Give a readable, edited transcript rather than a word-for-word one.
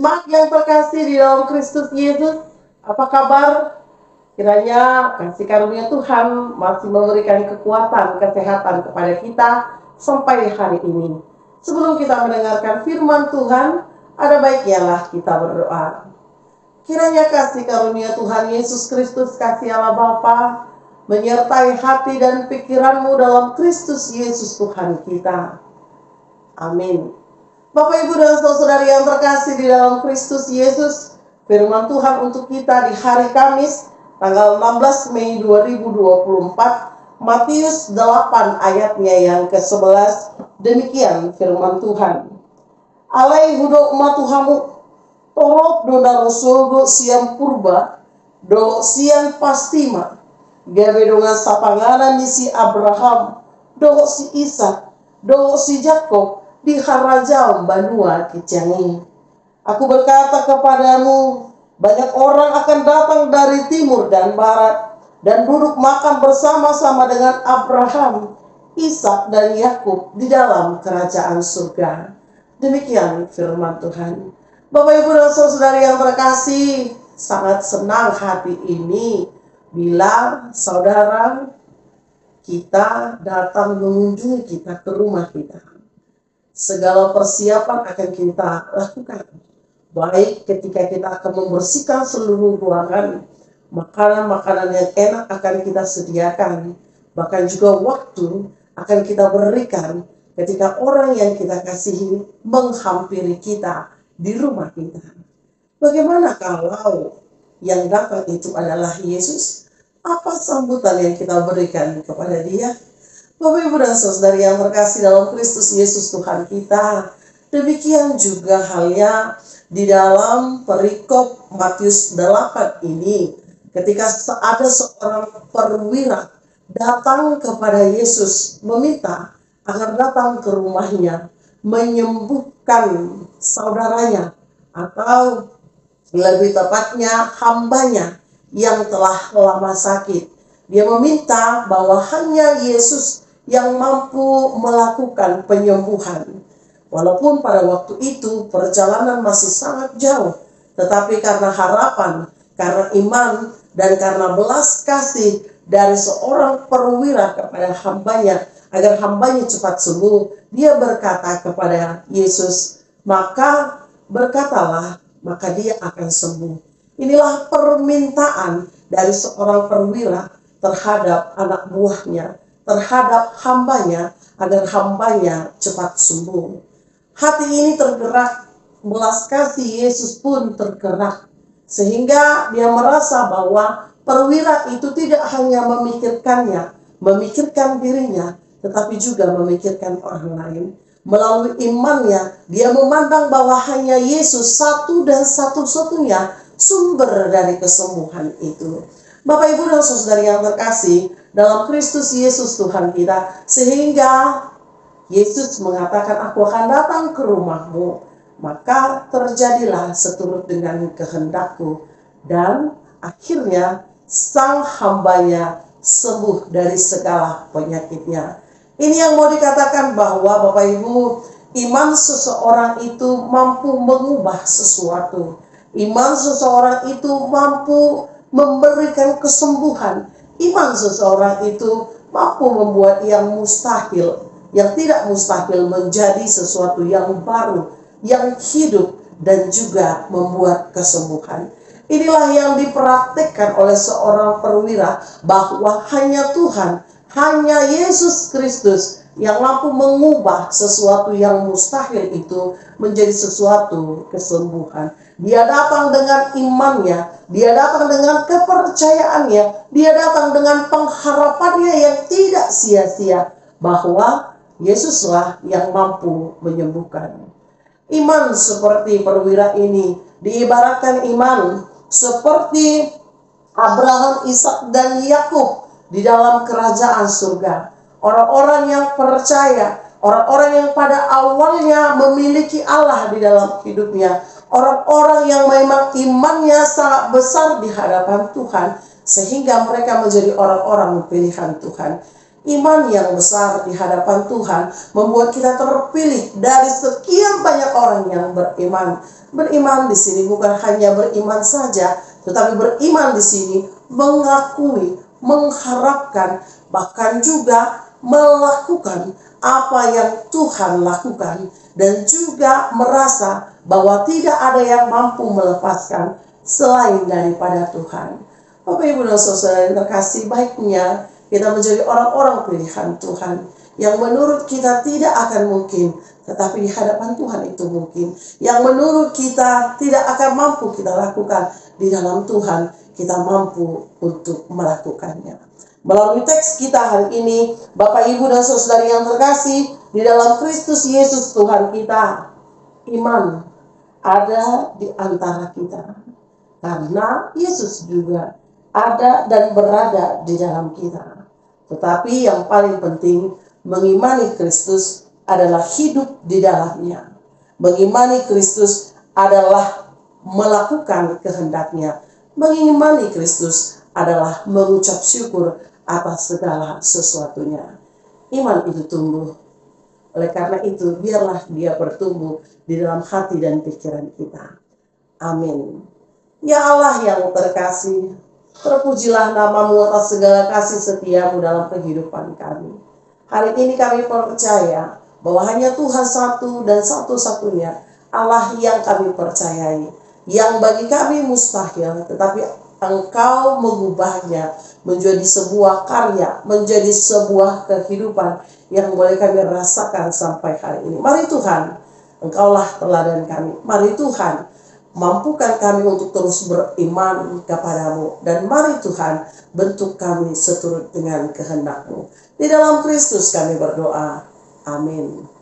Jemaat yang terkasih di dalam Kristus Yesus, apa kabar? Kiranya kasih karunia Tuhan masih memberikan kekuatan, kesehatan kepada kita sampai hari ini. Sebelum kita mendengarkan firman Tuhan, ada baiknya lah kita berdoa. Kiranya kasih karunia Tuhan Yesus Kristus, kasih Allah Bapa, menyertai hati dan pikiranmu dalam Kristus Yesus Tuhan kita. Amin. Bapak, Ibu, dan saudara yang terkasih di dalam Kristus Yesus, firman Tuhan untuk kita di hari Kamis, tanggal 16 Mei 2024, Matius 8 ayatnya yang ke-11, demikian firman Tuhan. Alai hudo matuhamu, torop dona rosogo siang purba, do siang pastima, gabe dengan sapanganan ni si Abraham, do si Ishak, do si Jakob, di harajau banua kicangi. Aku berkata kepadamu, banyak orang akan datang dari timur dan barat dan duduk makan bersama-sama dengan Abraham, Ishak dan Yakub di dalam kerajaan surga. Demikian firman Tuhan. Bapak, Ibu, dan saudara yang terkasih, sangat senang hati ini bila saudara kita datang mengunjungi kita ke rumah kita. Segala persiapan akan kita lakukan. Baik ketika kita akan membersihkan seluruh ruangan, makanan-makanan yang enak akan kita sediakan. Bahkan juga waktu akan kita berikan ketika orang yang kita kasihi menghampiri kita di rumah kita. Bagaimana kalau yang datang itu adalah Yesus? Apa sambutan yang kita berikan kepada dia? Bapak, Ibu, dan saudara yang terkasih dalam Kristus Yesus Tuhan kita, demikian juga halnya di dalam perikop Matius 8 ini, ketika ada seorang perwira datang kepada Yesus meminta agar datang ke rumahnya menyembuhkan saudaranya, atau lebih tepatnya hambanya yang telah lama sakit. Dia meminta bahwa hanya Yesus yang mampu melakukan penyembuhan. Walaupun pada waktu itu perjalanan masih sangat jauh, tetapi karena harapan, karena iman, dan karena belas kasih dari seorang perwira kepada hambanya, agar hambanya cepat sembuh, dia berkata kepada Yesus, maka berkatalah, maka dia akan sembuh. Inilah permintaan dari seorang perwira terhadap anak buahnya, terhadap hambanya, agar hambanya cepat sembuh. Hati ini tergerak, belas kasih Yesus pun tergerak, sehingga dia merasa bahwa perwira itu tidak hanya memikirkannya, memikirkan dirinya, tetapi juga memikirkan orang lain. Melalui imannya, dia memandang bahwa hanya Yesus satu dan satu-satunya sumber dari kesembuhan itu. Bapak, Ibu, dan saudara yang terkasih dalam Kristus Yesus Tuhan kita, sehingga Yesus mengatakan, aku akan datang ke rumahmu, maka terjadilah seturut dengan kehendakku. Dan akhirnya sang hambanya sembuh dari segala penyakitnya. Ini yang mau dikatakan bahwa Bapak, Ibu, iman seseorang itu mampu mengubah sesuatu. Iman seseorang itu mampu memberikan kesembuhan. Iman seseorang itu mampu membuat yang mustahil, yang tidak mustahil menjadi sesuatu yang baru, yang hidup, dan juga membuat kesembuhan. Inilah yang dipraktikkan oleh seorang perwira, bahwa hanya Tuhan, hanya Yesus Kristus yang mampu mengubah sesuatu yang mustahil itu menjadi sesuatu kesembuhan. Dia datang dengan imannya, dia datang dengan kepercayaannya, dia datang dengan pengharapannya yang tidak sia-sia, bahwa Yesuslah yang mampu menyembuhkan. Iman seperti perwira ini diibaratkan iman seperti Abraham, Ishak, dan Yakub di dalam kerajaan surga. Orang-orang yang percaya, orang-orang yang pada awalnya memiliki Allah di dalam hidupnya, orang-orang yang memang imannya sangat besar di hadapan Tuhan, sehingga mereka menjadi orang-orang pilihan Tuhan. Iman yang besar di hadapan Tuhan membuat kita terpilih dari sekian banyak orang yang beriman. Beriman di sini bukan hanya beriman saja, tetapi beriman di sini mengakui, mengharapkan, bahkan juga melakukan apa yang Tuhan lakukan, dan juga merasa bahwa tidak ada yang mampu melepaskan selain daripada Tuhan. Bapak, Ibu, dan Saudara yang terkasih, baiknya kita menjadi orang-orang pilihan Tuhan yang menurut kita tidak akan mungkin, tetapi di hadapan Tuhan itu mungkin. Yang menurut kita tidak akan mampu kita lakukan, di dalam Tuhan kita mampu untuk melakukannya. Melalui teks kita hari ini, Bapak, Ibu, dan Saudara yang terkasih, di dalam Kristus Yesus Tuhan kita, iman ada di antara kita. Karena Yesus juga ada dan berada di dalam kita. Tetapi yang paling penting, mengimani Kristus adalah hidup di dalamnya. Mengimani Kristus adalah melakukan kehendaknya. Mengimani Kristus adalah mengucap syukur atas segala sesuatunya. Iman itu tumbuh. Oleh karena itu, biarlah dia bertumbuh di dalam hati dan pikiran kita. Amin. Ya Allah yang terkasih, terpujilah namamu atas segala kasih setiamu dalam kehidupan kami. Hari ini kami percaya bahwa hanya Tuhan satu dan satu-satunya Allah yang kami percayai. Yang bagi kami mustahil, tetapi Engkau mengubahnya menjadi sebuah karya, menjadi sebuah kehidupan yang boleh kami rasakan sampai hari ini. Mari Tuhan, Engkaulah teladan kami. Mari Tuhan, mampukan kami untuk terus beriman kepadamu. Dan mari Tuhan, bentuk kami seturut dengan kehendak-Mu. Di dalam Kristus kami berdoa. Amin.